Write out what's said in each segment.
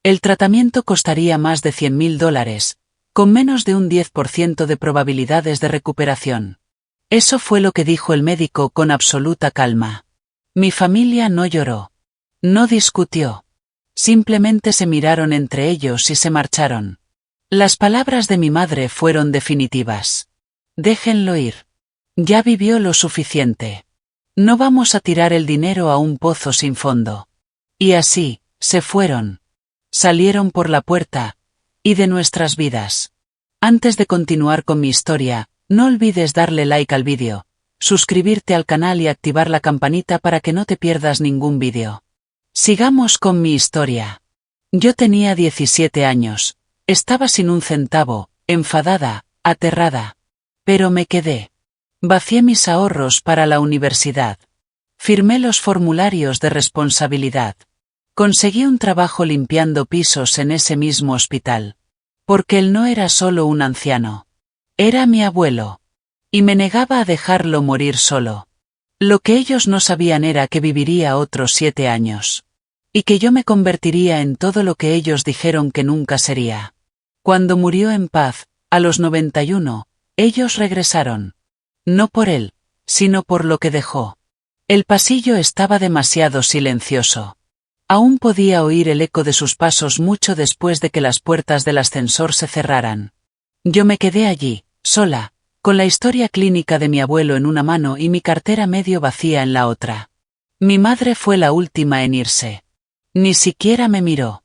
El tratamiento costaría más de $100.000, con menos de un 10% de probabilidades de recuperación. Eso fue lo que dijo el médico con absoluta calma. Mi familia no lloró. No discutió. Simplemente se miraron entre ellos y se marcharon. Las palabras de mi madre fueron definitivas. Déjenlo ir. Ya vivió lo suficiente. No vamos a tirar el dinero a un pozo sin fondo. Y así, se fueron. Salieron por la puerta, y de nuestras vidas. Antes de continuar con mi historia, no olvides darle like al vídeo, suscribirte al canal y activar la campanita para que no te pierdas ningún vídeo. Sigamos con mi historia. Yo tenía 17 años, estaba sin un centavo, enfadada, aterrada. Pero me quedé. Vacié mis ahorros para la universidad. Firmé los formularios de responsabilidad. Conseguí un trabajo limpiando pisos en ese mismo hospital. Porque él no era solo un anciano. Era mi abuelo. Y me negaba a dejarlo morir solo. Lo que ellos no sabían era que viviría otros 7 años. Y que yo me convertiría en todo lo que ellos dijeron que nunca sería. Cuando murió en paz, a los 91, ellos regresaron. No por él, sino por lo que dejó. El pasillo estaba demasiado silencioso. Aún podía oír el eco de sus pasos mucho después de que las puertas del ascensor se cerraran. Yo me quedé allí, sola, con la historia clínica de mi abuelo en una mano y mi cartera medio vacía en la otra. Mi madre fue la última en irse. Ni siquiera me miró.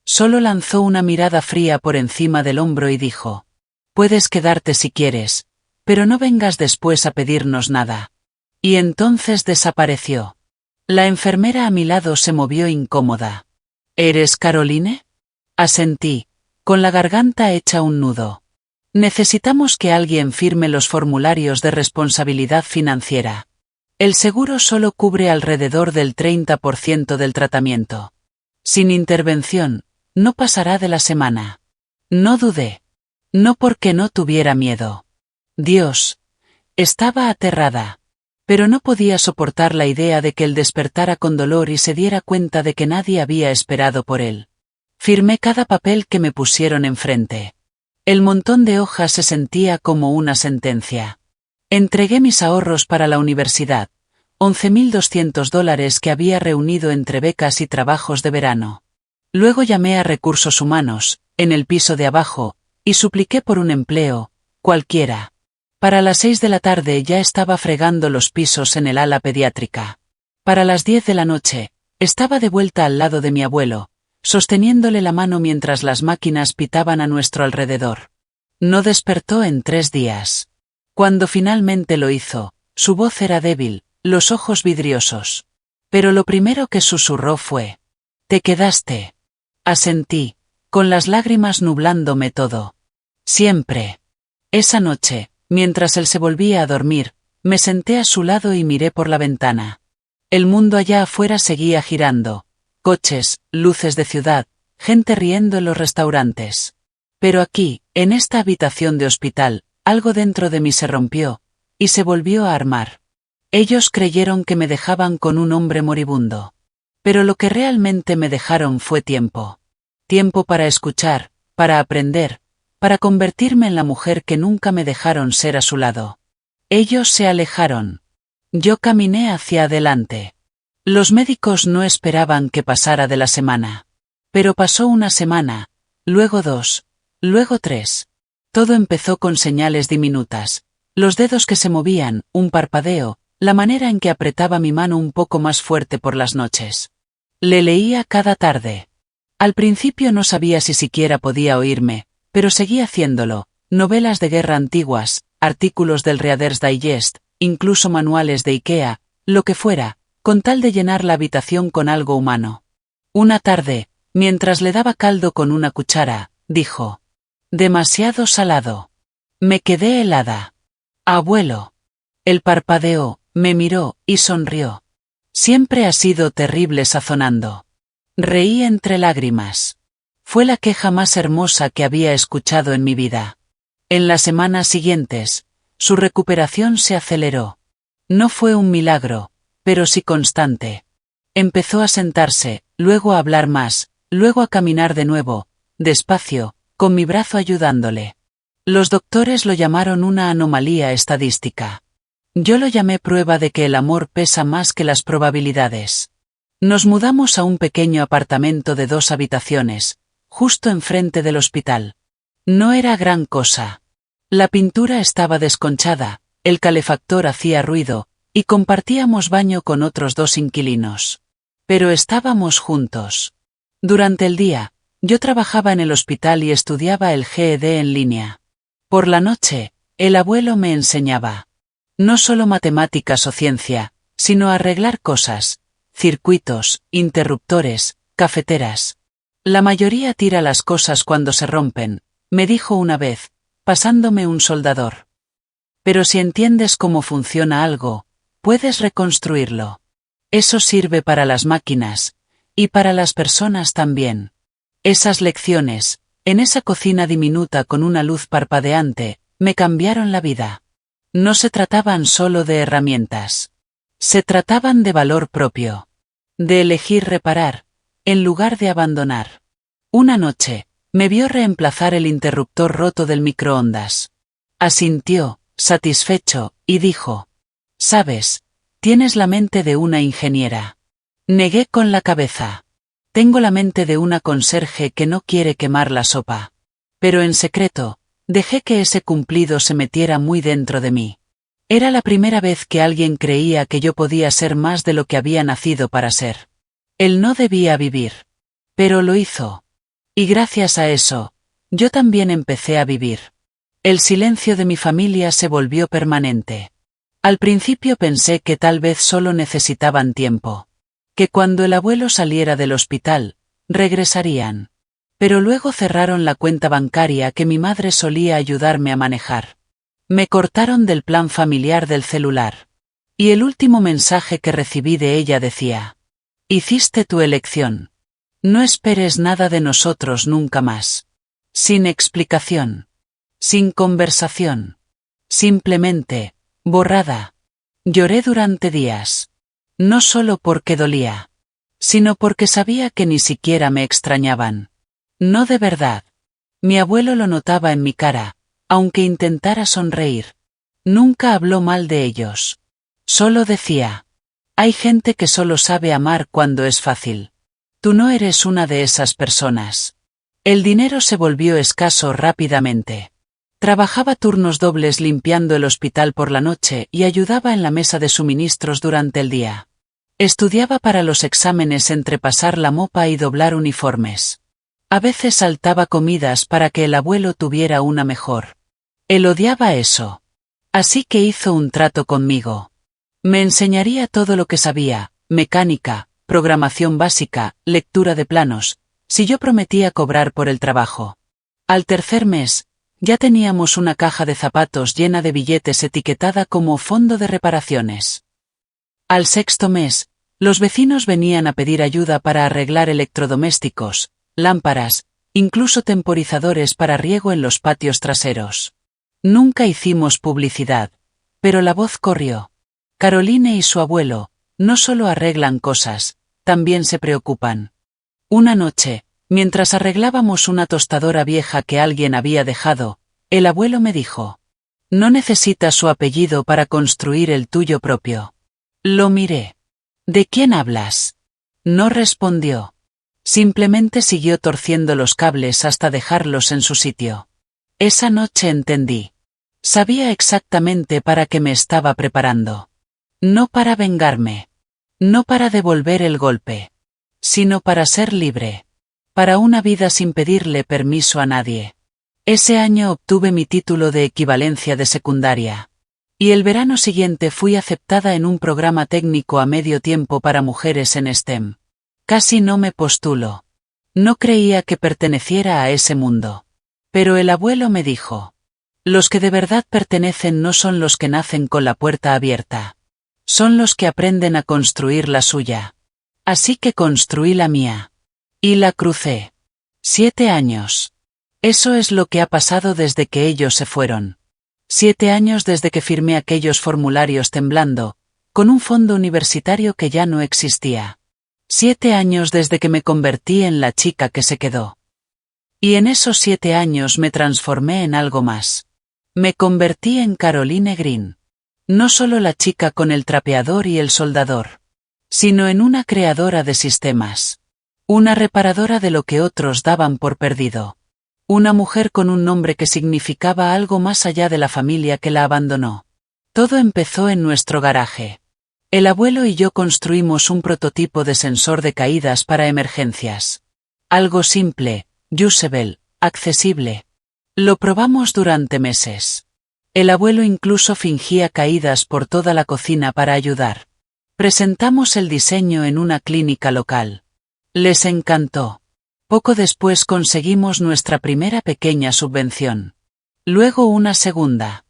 Solo lanzó una mirada fría por encima del hombro y dijo: «Puedes quedarte si quieres, pero no vengas después a pedirnos nada». Y entonces desapareció. La enfermera a mi lado se movió incómoda. «¿Eres Caroline?» Asentí, con la garganta hecha un nudo. «Necesitamos que alguien firme los formularios de responsabilidad financiera. El seguro solo cubre alrededor del 30% del tratamiento. Sin intervención, no pasará de la semana». No dudé. No porque no tuviera miedo. Dios. Estaba aterrada. Pero no podía soportar la idea de que él despertara con dolor y se diera cuenta de que nadie había esperado por él. Firmé cada papel que me pusieron enfrente. El montón de hojas se sentía como una sentencia. Entregué mis ahorros para la universidad, $11.200 que había reunido entre becas y trabajos de verano. Luego llamé a Recursos Humanos, en el piso de abajo, y supliqué por un empleo, cualquiera. Para las 6 de la tarde ya estaba fregando los pisos en el ala pediátrica. Para las 10 de la noche, estaba de vuelta al lado de mi abuelo, sosteniéndole la mano mientras las máquinas pitaban a nuestro alrededor. No despertó en 3 días. Cuando finalmente lo hizo, su voz era débil, los ojos vidriosos. Pero lo primero que susurró fue: «Te quedaste». Asentí, con las lágrimas nublándome todo. Siempre. Esa noche, mientras él se volvía a dormir, me senté a su lado y miré por la ventana. El mundo allá afuera seguía girando. Coches, luces de ciudad, gente riendo en los restaurantes. Pero aquí, en esta habitación de hospital, algo dentro de mí se rompió, y se volvió a armar. Ellos creyeron que me dejaban con un hombre moribundo. Pero lo que realmente me dejaron fue tiempo. Tiempo para escuchar, para aprender, para convertirme en la mujer que nunca me dejaron ser a su lado. Ellos se alejaron. Yo caminé hacia adelante. Los médicos no esperaban que pasara de la semana. Pero pasó una semana, luego 2, luego 3. Todo empezó con señales diminutas. Los dedos que se movían, un parpadeo, la manera en que apretaba mi mano un poco más fuerte por las noches. Le leía cada tarde. Al principio no sabía si siquiera podía oírme, pero seguí haciéndolo. Novelas de guerra antiguas, artículos del Reader's Digest, incluso manuales de IKEA, lo que fuera, con tal de llenar la habitación con algo humano. Una tarde, mientras le daba caldo con una cuchara, dijo: «Demasiado salado». Me quedé helada. «Abuelo». Él parpadeó, me miró, y sonrió. «Siempre ha sido terrible sazonando». Reí entre lágrimas. Fue la queja más hermosa que había escuchado en mi vida. En las semanas siguientes, su recuperación se aceleró. No fue un milagro, pero sí constante. Empezó a sentarse, luego a hablar más, luego a caminar de nuevo, despacio, con mi brazo ayudándole. Los doctores lo llamaron una anomalía estadística. Yo lo llamé prueba de que el amor pesa más que las probabilidades. Nos mudamos a un pequeño apartamento de 2 habitaciones, justo enfrente del hospital. No era gran cosa. La pintura estaba desconchada, el calefactor hacía ruido, y compartíamos baño con otros 2 inquilinos. Pero estábamos juntos. Durante el día, yo trabajaba en el hospital y estudiaba el GED en línea. Por la noche, el abuelo me enseñaba. No solo matemáticas o ciencia, sino arreglar cosas, circuitos, interruptores, cafeteras. La mayoría tira las cosas cuando se rompen, me dijo una vez, pasándome un soldador. Pero si entiendes cómo funciona algo, puedes reconstruirlo. Eso sirve para las máquinas, y para las personas también. Esas lecciones, en esa cocina diminuta con una luz parpadeante, me cambiaron la vida. No se trataban solo de herramientas. Se trataban de valor propio. De elegir reparar, en lugar de abandonar. Una noche, me vio reemplazar el interruptor roto del microondas. Asintió, satisfecho, y dijo: «Sabes, tienes la mente de una ingeniera». Negué con la cabeza. Tengo la mente de una conserje que no quiere quemar la sopa. Pero en secreto, dejé que ese cumplido se metiera muy dentro de mí. Era la primera vez que alguien creía que yo podía ser más de lo que había nacido para ser. Él no debía vivir. Pero lo hizo. Y gracias a eso, yo también empecé a vivir. El silencio de mi familia se volvió permanente. Al principio pensé que tal vez solo necesitaban tiempo. Que cuando el abuelo saliera del hospital, regresarían. Pero luego cerraron la cuenta bancaria que mi madre solía ayudarme a manejar. Me cortaron del plan familiar del celular. Y el último mensaje que recibí de ella decía: «Hiciste tu elección. No esperes nada de nosotros nunca más». Sin explicación. Sin conversación. Simplemente, borrada. Lloré durante días. No solo porque dolía, sino porque sabía que ni siquiera me extrañaban. No de verdad. Mi abuelo lo notaba en mi cara, aunque intentara sonreír. Nunca habló mal de ellos. Solo decía: «Hay gente que solo sabe amar cuando es fácil. Tú no eres una de esas personas». El dinero se volvió escaso rápidamente. Trabajaba turnos dobles limpiando el hospital por la noche y ayudaba en la mesa de suministros durante el día. Estudiaba para los exámenes entre pasar la mopa y doblar uniformes. A veces saltaba comidas para que el abuelo tuviera una mejor. Él odiaba eso. Así que hizo un trato conmigo. Me enseñaría todo lo que sabía, mecánica, programación básica, lectura de planos, si yo prometía cobrar por el trabajo. Al tercer mes, ya teníamos una caja de zapatos llena de billetes etiquetada como fondo de reparaciones. Al sexto mes, los vecinos venían a pedir ayuda para arreglar electrodomésticos, lámparas, incluso temporizadores para riego en los patios traseros. Nunca hicimos publicidad, pero la voz corrió. Caroline y su abuelo, no solo arreglan cosas, también se preocupan. Una noche, mientras arreglábamos una tostadora vieja que alguien había dejado, el abuelo me dijo: «No necesitas su apellido para construir el tuyo propio». Lo miré. «¿De quién hablas?». No respondió. Simplemente siguió torciendo los cables hasta dejarlos en su sitio. Esa noche entendí. Sabía exactamente para qué me estaba preparando. No para vengarme. No para devolver el golpe. Sino para ser libre. Para una vida sin pedirle permiso a nadie. Ese año obtuve mi título de equivalencia de secundaria. Y el verano siguiente fui aceptada en un programa técnico a medio tiempo para mujeres en STEM. Casi no me postulo. No creía que perteneciera a ese mundo. Pero el abuelo me dijo: «Los que de verdad pertenecen no son los que nacen con la puerta abierta. Son los que aprenden a construir la suya». Así que construí la mía. Y la crucé. 7 años. Eso es lo que ha pasado desde que ellos se fueron. 7 años desde que firmé aquellos formularios temblando, con un fondo universitario que ya no existía. 7 años desde que me convertí en la chica que se quedó. Y en esos 7 años me transformé en algo más. Me convertí en Caroline Green. No solo la chica con el trapeador y el soldador, sino en una creadora de sistemas. Una reparadora de lo que otros daban por perdido. Una mujer con un nombre que significaba algo más allá de la familia que la abandonó. Todo empezó en nuestro garaje. El abuelo y yo construimos un prototipo de sensor de caídas para emergencias. Algo simple, usable, accesible. Lo probamos durante meses. El abuelo incluso fingía caídas por toda la cocina para ayudar. Presentamos el diseño en una clínica local. Les encantó. Poco después conseguimos nuestra primera pequeña subvención. Luego una segunda.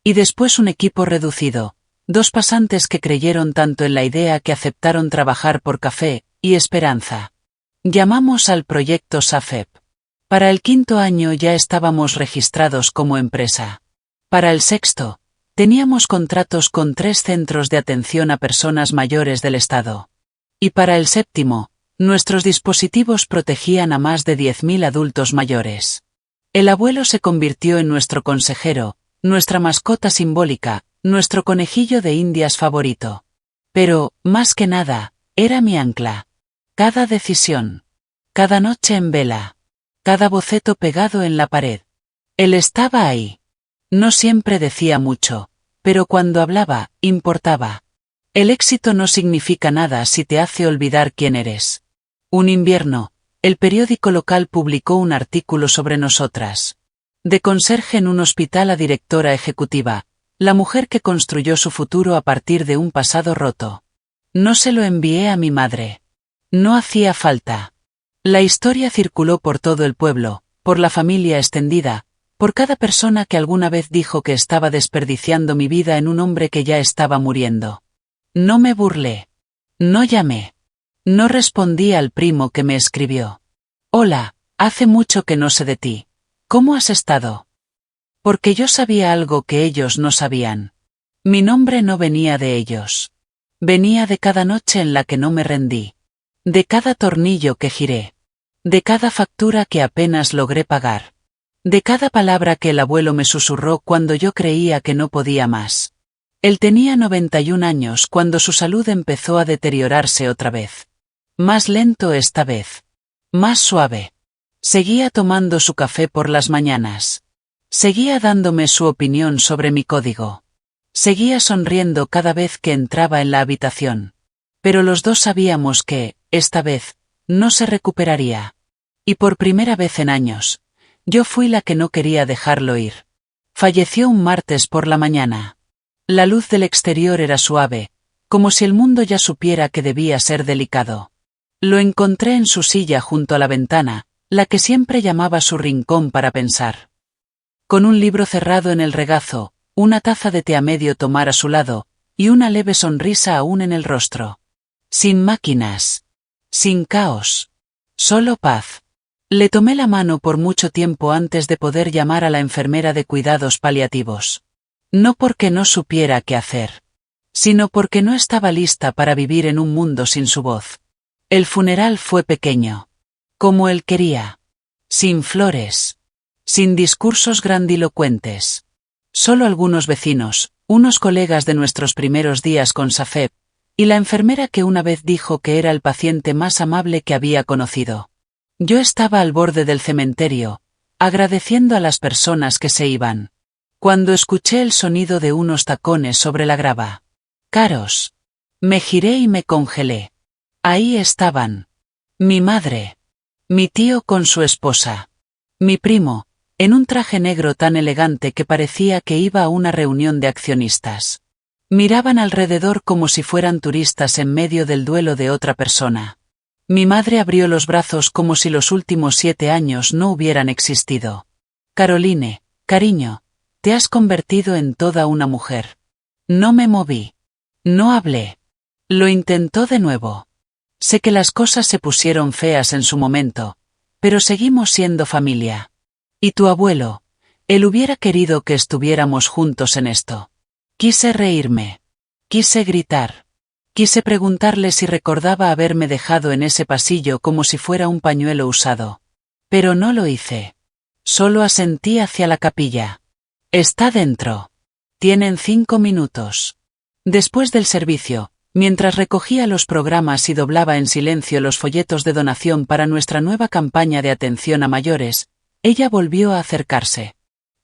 Y después un equipo reducido. 2 pasantes que creyeron tanto en la idea que aceptaron trabajar por café y esperanza. Llamamos al proyecto SAFEP. Para el 5.º año ya estábamos registrados como empresa. Para el 6.º, teníamos contratos con 3 centros de atención a personas mayores del estado. Y para el 7.º, nuestros dispositivos protegían a más de 10.000 adultos mayores. El abuelo se convirtió en nuestro consejero, nuestra mascota simbólica, nuestro conejillo de indias favorito. Pero, más que nada, era mi ancla. Cada decisión. Cada noche en vela. Cada boceto pegado en la pared. Él estaba ahí. No siempre decía mucho, pero cuando hablaba, importaba. El éxito no significa nada si te hace olvidar quién eres. Un invierno, el periódico local publicó un artículo sobre nosotras. De conserje en un hospital a directora ejecutiva, la mujer que construyó su futuro a partir de un pasado roto. No se lo envié a mi madre. No hacía falta. La historia circuló por todo el pueblo, por la familia extendida, por cada persona que alguna vez dijo que estaba desperdiciando mi vida en un hombre que ya estaba muriendo. No me burlé. No llamé. No respondí al primo que me escribió. Hola, hace mucho que no sé de ti. ¿Cómo has estado? Porque yo sabía algo que ellos no sabían. Mi nombre no venía de ellos. Venía de cada noche en la que no me rendí. De cada tornillo que giré. De cada factura que apenas logré pagar. De cada palabra que el abuelo me susurró cuando yo creía que no podía más. Él tenía 91 años cuando su salud empezó a deteriorarse otra vez. Más lento esta vez. Más suave. Seguía tomando su café por las mañanas. Seguía dándome su opinión sobre mi código. Seguía sonriendo cada vez que entraba en la habitación. Pero los dos sabíamos que, esta vez, no se recuperaría. Y por primera vez en años, yo fui la que no quería dejarlo ir. Falleció un martes por la mañana. La luz del exterior era suave, como si el mundo ya supiera que debía ser delicado. Lo encontré en su silla junto a la ventana, la que siempre llamaba su rincón para pensar. Con un libro cerrado en el regazo, una taza de té a medio tomar a su lado, y una leve sonrisa aún en el rostro. Sin máquinas. Sin caos. Solo paz. Le tomé la mano por mucho tiempo antes de poder llamar a la enfermera de cuidados paliativos. No porque no supiera qué hacer, sino porque no estaba lista para vivir en un mundo sin su voz. El funeral fue pequeño. Como él quería. Sin flores. Sin discursos grandilocuentes. Solo algunos vecinos, unos colegas de nuestros primeros días con SAFEP, y la enfermera que una vez dijo que era el paciente más amable que había conocido. Yo estaba al borde del cementerio, agradeciendo a las personas que se iban, cuando escuché el sonido de unos tacones sobre la grava. Caros. Me giré y me congelé. Ahí estaban. Mi madre. Mi tío con su esposa. Mi primo, en un traje negro tan elegante que parecía que iba a una reunión de accionistas. Miraban alrededor como si fueran turistas en medio del duelo de otra persona. Mi madre abrió los brazos como si los últimos 7 años no hubieran existido. Caroline, cariño, te has convertido en toda una mujer. No me moví. No hablé. Lo intentó de nuevo. Sé que las cosas se pusieron feas en su momento, pero seguimos siendo familia. Y tu abuelo, él hubiera querido que estuviéramos juntos en esto. Quise reírme. Quise gritar. Quise preguntarle si recordaba haberme dejado en ese pasillo como si fuera un pañuelo usado. Pero no lo hice. Solo asentí hacia la capilla. Está dentro. Tienen 5 minutos. Después del servicio, mientras recogía los programas y doblaba en silencio los folletos de donación para nuestra nueva campaña de atención a mayores, ella volvió a acercarse.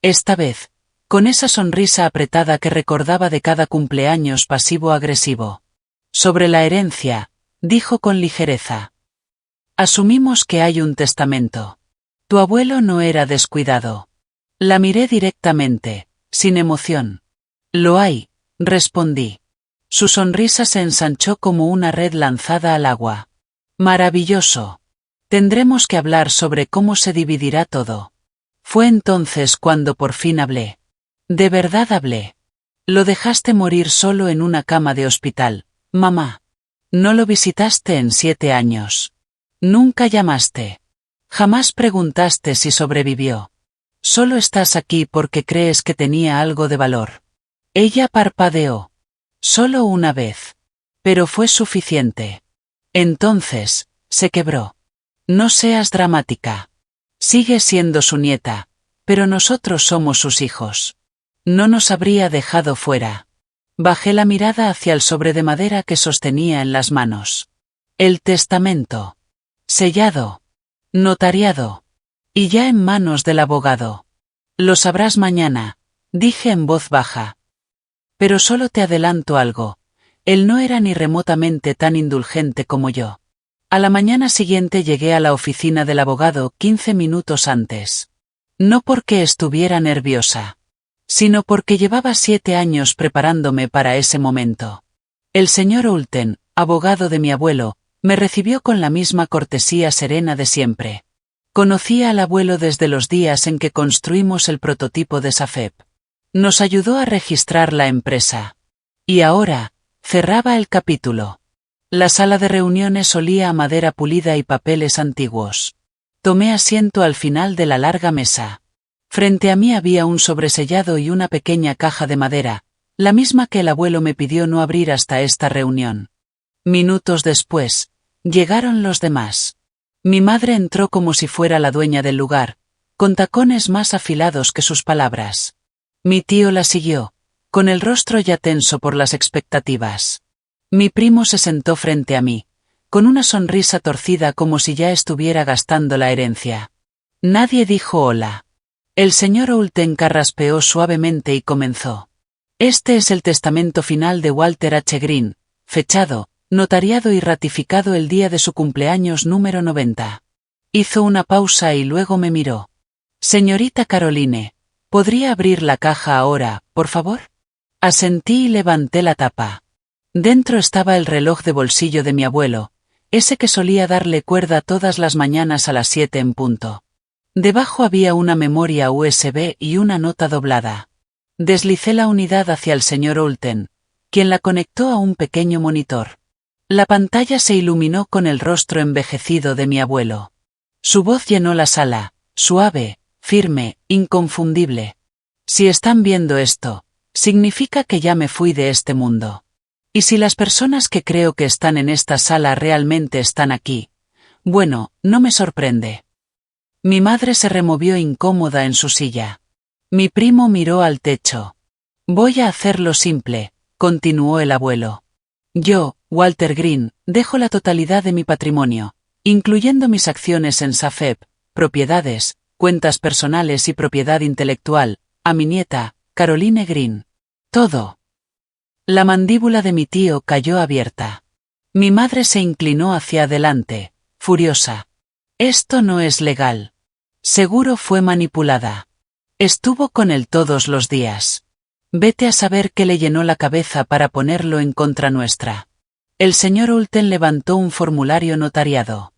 Esta vez, con esa sonrisa apretada que recordaba de cada cumpleaños pasivo-agresivo. Sobre la herencia, dijo con ligereza. Asumimos que hay un testamento. Tu abuelo no era descuidado. La miré directamente, sin emoción. Lo hay, respondí. Su sonrisa se ensanchó como una red lanzada al agua. Maravilloso. Tendremos que hablar sobre cómo se dividirá todo. Fue entonces cuando por fin hablé. De verdad hablé. Lo dejaste morir solo en una cama de hospital, mamá. No lo visitaste en 7 años. Nunca llamaste. Jamás preguntaste si sobrevivió. Solo estás aquí porque crees que tenía algo de valor. Ella parpadeó. Solo una vez. Pero fue suficiente. Entonces, se quebró. No seas dramática. Sigue siendo su nieta, pero nosotros somos sus hijos. No nos habría dejado fuera. Bajé la mirada hacia el sobre de madera que sostenía en las manos. El testamento. Sellado. Notariado. Y ya en manos del abogado. Lo sabrás mañana, dije en voz baja. Pero solo te adelanto algo. Él no era ni remotamente tan indulgente como yo. A la mañana siguiente llegué a la oficina del abogado 15 minutos antes. No porque estuviera nerviosa, sino porque llevaba 7 años preparándome para ese momento. El señor Ulten, abogado de mi abuelo, me recibió con la misma cortesía serena de siempre. Conocí al abuelo desde los días en que construimos el prototipo de SAFEP. Nos ayudó a registrar la empresa. Y ahora, cerraba el capítulo. La sala de reuniones olía a madera pulida y papeles antiguos. Tomé asiento al final de la larga mesa. Frente a mí había un sobresellado y una pequeña caja de madera, la misma que el abuelo me pidió no abrir hasta esta reunión. Minutos después, llegaron los demás. Mi madre entró como si fuera la dueña del lugar, con tacones más afilados que sus palabras. Mi tío la siguió, con el rostro ya tenso por las expectativas. Mi primo se sentó frente a mí, con una sonrisa torcida como si ya estuviera gastando la herencia. Nadie dijo hola. El señor Ulten carraspeó suavemente y comenzó. Este es el testamento final de Walter H. Green, fechado, notariado y ratificado el día de su cumpleaños número 90. Hizo una pausa y luego me miró. Señorita Caroline, ¿podría abrir la caja ahora, por favor? Asentí y levanté la tapa. Dentro estaba el reloj de bolsillo de mi abuelo, ese que solía darle cuerda todas las mañanas a las 7 en punto. Debajo había una memoria USB y una nota doblada. Deslicé la unidad hacia el señor Ulten, quien la conectó a un pequeño monitor. La pantalla se iluminó con el rostro envejecido de mi abuelo. Su voz llenó la sala, suave, firme, inconfundible. Si están viendo esto, significa que ya me fui de este mundo. Y si las personas que creo que están en esta sala realmente están aquí, bueno, no me sorprende. Mi madre se removió incómoda en su silla. Mi primo miró al techo. Voy a hacerlo simple, continuó el abuelo. Yo, Walter Green, dejo la totalidad de mi patrimonio, incluyendo mis acciones en SAFEP, propiedades, cuentas personales y propiedad intelectual, a mi nieta, Caroline Green. Todo. La mandíbula de mi tío cayó abierta. Mi madre se inclinó hacia adelante, furiosa. Esto no es legal. Seguro fue manipulada. Estuvo con él todos los días. Vete a saber qué le llenó la cabeza para ponerlo en contra nuestra. El señor Ulten levantó un formulario notariado.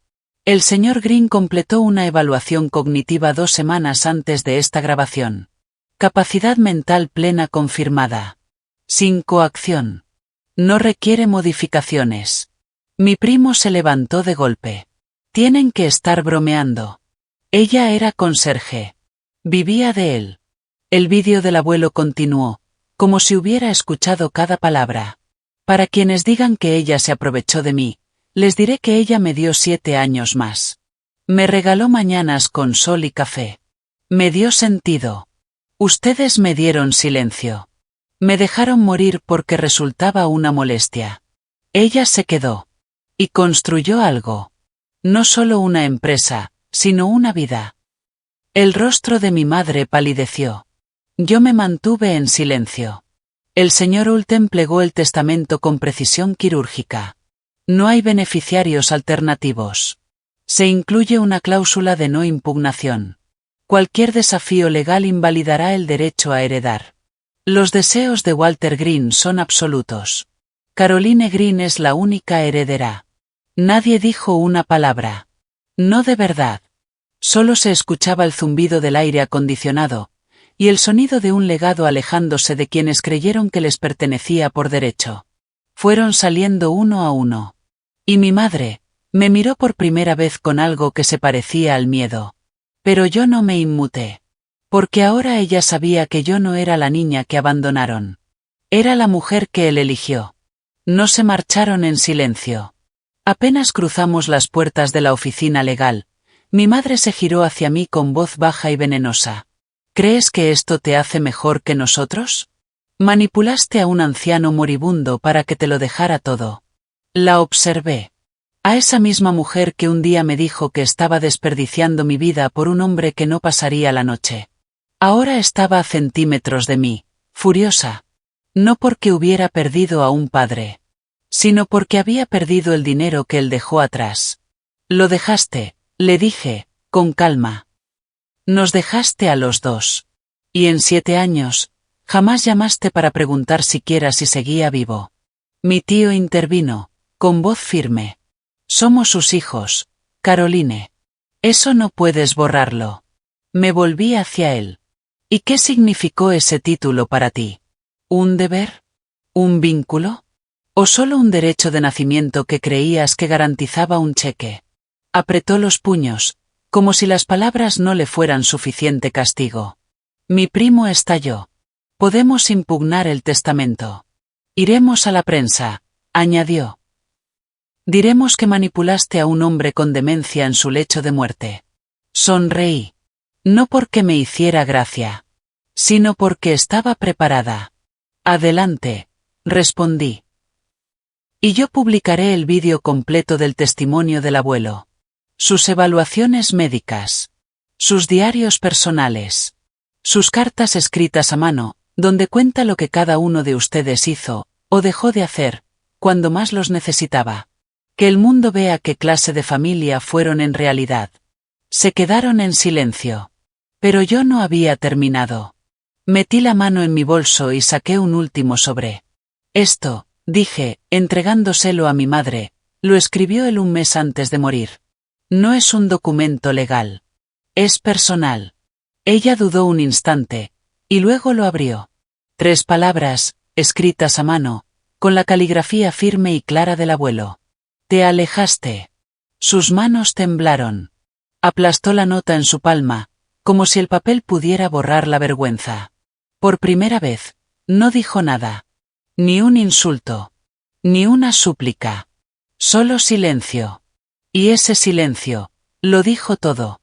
El señor Green completó una evaluación cognitiva 2 semanas antes de esta grabación. Capacidad mental plena confirmada. Sin coacción. No requiere modificaciones. Mi primo se levantó de golpe. Tienen que estar bromeando. Ella era conserje. Vivía de él. El vídeo del abuelo continuó, como si hubiera escuchado cada palabra. Para quienes digan que ella se aprovechó de mí, les diré que ella me dio 7 años más. Me regaló mañanas con sol y café. Me dio sentido. Ustedes me dieron silencio. Me dejaron morir porque resultaba una molestia. Ella se quedó. Y construyó algo. No solo una empresa, sino una vida. El rostro de mi madre palideció. Yo me mantuve en silencio. El señor Ulten plegó el testamento con precisión quirúrgica. No hay beneficiarios alternativos. Se incluye una cláusula de no impugnación. Cualquier desafío legal invalidará el derecho a heredar. Los deseos de Walter Green son absolutos. Caroline Green es la única heredera. Nadie dijo una palabra. No de verdad. Solo se escuchaba el zumbido del aire acondicionado, y el sonido de un legado alejándose de quienes creyeron que les pertenecía por derecho. Fueron saliendo uno a uno. Y mi madre me miró por primera vez con algo que se parecía al miedo. Pero yo no me inmuté. Porque ahora ella sabía que yo no era la niña que abandonaron. Era la mujer que él eligió. No se marcharon en silencio. Apenas cruzamos las puertas de la oficina legal, mi madre se giró hacia mí con voz baja y venenosa. ¿Crees que esto te hace mejor que nosotros? Manipulaste a un anciano moribundo para que te lo dejara todo. La observé. A esa misma mujer que un día me dijo que estaba desperdiciando mi vida por un hombre que no pasaría la noche. Ahora estaba a centímetros de mí, furiosa. No porque hubiera perdido a un padre, sino porque había perdido el dinero que él dejó atrás. Lo dejaste, le dije, con calma. Nos dejaste a los dos. Y en 7 años, jamás llamaste para preguntar siquiera si seguía vivo. Mi tío intervino, con voz firme. Somos sus hijos, Caroline. Eso no puedes borrarlo. Me volví hacia él. ¿Y qué significó ese título para ti? ¿Un deber? ¿Un vínculo? ¿O solo un derecho de nacimiento que creías que garantizaba un cheque? Apretó los puños, como si las palabras no le fueran suficiente castigo. Mi primo estalló. Podemos impugnar el testamento. Iremos a la prensa, añadió. Diremos que manipulaste a un hombre con demencia en su lecho de muerte. Sonreí. No porque me hiciera gracia, sino porque estaba preparada. Adelante, respondí. Y yo publicaré el vídeo completo del testimonio del abuelo. Sus evaluaciones médicas. Sus diarios personales. Sus cartas escritas a mano, donde cuenta lo que cada uno de ustedes hizo, o dejó de hacer, cuando más los necesitaba. Que el mundo vea qué clase de familia fueron en realidad. Se quedaron en silencio. Pero yo no había terminado. Metí la mano en mi bolso y saqué un último sobre. Esto, dije, entregándoselo a mi madre, lo escribió él un mes antes de morir. No es un documento legal. Es personal. Ella dudó un instante, y luego lo abrió. 3 palabras, escritas a mano, con la caligrafía firme y clara del abuelo. Te alejaste. Sus manos temblaron. Aplastó la nota en su palma, como si el papel pudiera borrar la vergüenza. Por primera vez, no dijo nada. Ni un insulto. Ni una súplica. Solo silencio. Y ese silencio, lo dijo todo.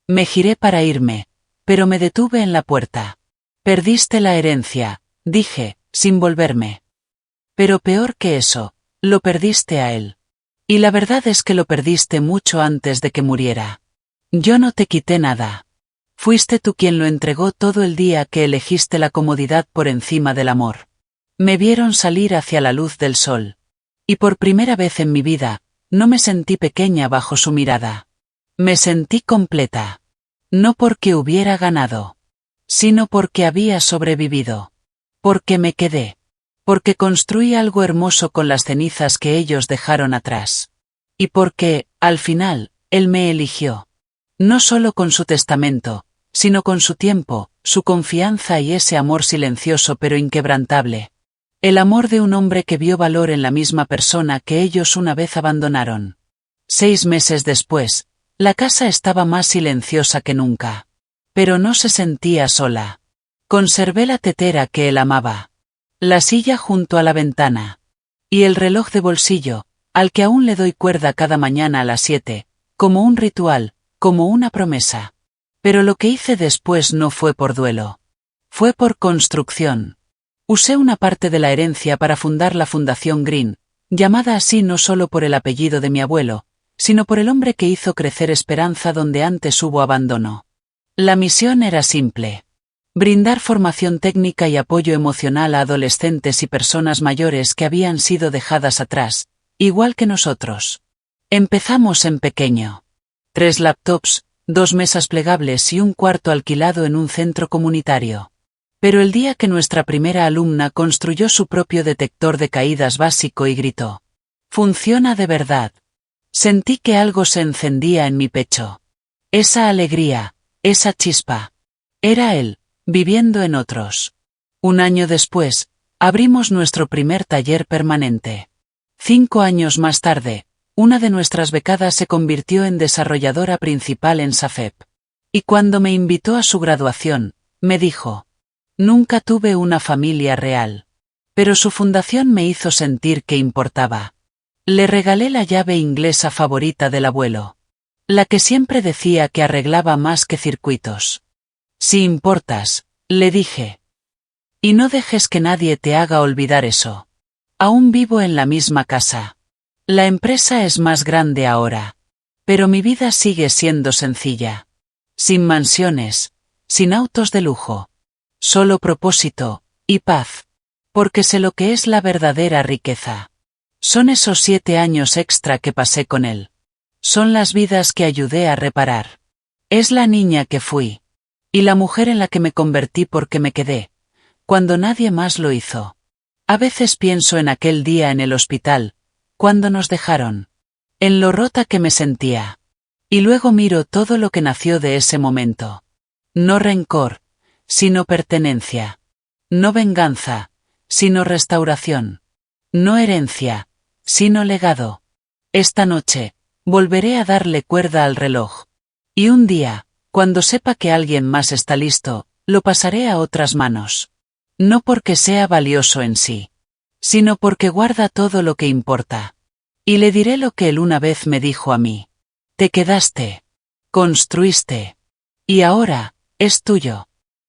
Me giré para irme, pero me detuve en la puerta. Perdiste la herencia, dije, sin volverme. Pero peor que eso, lo perdiste a él. Y la verdad es que lo perdiste mucho antes de que muriera. Yo no te quité nada. Fuiste tú quien lo entregó todo el día que elegiste la comodidad por encima del amor. Me vieron salir hacia la luz del sol. Y por primera vez en mi vida, no me sentí pequeña bajo su mirada. Me sentí completa. No porque hubiera ganado, sino porque había sobrevivido. Porque me quedé. Porque construí algo hermoso con las cenizas que ellos dejaron atrás. Y porque, al final, él me eligió. No solo con su testamento, sino con su tiempo, su confianza y ese amor silencioso pero inquebrantable. El amor de un hombre que vio valor en la misma persona que ellos una vez abandonaron. 6 meses después, la casa estaba más silenciosa que nunca. Pero no se sentía sola. Conservé la tetera que él amaba. La silla junto a la ventana. Y el reloj de bolsillo, al que aún le doy cuerda cada mañana a las 7, como un ritual, como una promesa. Pero lo que hice después no fue por duelo. Fue por construcción. Usé una parte de la herencia para fundar la Fundación Green, llamada así no solo por el apellido de mi abuelo, sino por el hombre que hizo crecer esperanza donde antes hubo abandono. La misión era simple. Brindar formación técnica y apoyo emocional a adolescentes y personas mayores que habían sido dejadas atrás, igual que nosotros. Empezamos en pequeño. 3 laptops, 2 mesas plegables y un cuarto alquilado en un centro comunitario. Pero el día que nuestra primera alumna construyó su propio detector de caídas básico y gritó: «¡Funciona de verdad!», sentí que algo se encendía en mi pecho. Esa alegría, esa chispa. Era él, viviendo en otros. Un año después, abrimos nuestro primer taller permanente. 5 años más tarde, una de nuestras becadas se convirtió en desarrolladora principal en SAFEP. Y cuando me invitó a su graduación, me dijo: «Nunca tuve una familia real. Pero su fundación me hizo sentir que importaba». Le regalé la llave inglesa favorita del abuelo. La que siempre decía que arreglaba más que circuitos. «Si importas», le dije. «Y no dejes que nadie te haga olvidar eso. Aún vivo en la misma casa. La empresa es más grande ahora. Pero mi vida sigue siendo sencilla. Sin mansiones, sin autos de lujo. Solo propósito, y paz. Porque sé lo que es la verdadera riqueza. Son esos 7 años extra que pasé con él. Son las vidas que ayudé a reparar. Es la niña que fui. Y la mujer en la que me convertí porque me quedé, cuando nadie más lo hizo. A veces pienso en aquel día en el hospital, cuando nos dejaron. En lo rota que me sentía. Y luego miro todo lo que nació de ese momento. No rencor, sino pertenencia. No venganza, sino restauración. No herencia, sino legado. Esta noche, volveré a darle cuerda al reloj. Y un día, cuando sepa que alguien más está listo, lo pasaré a otras manos. No porque sea valioso en sí, sino porque guarda todo lo que importa. Y le diré lo que él una vez me dijo a mí. Te quedaste. Construiste. Y ahora, es tuyo.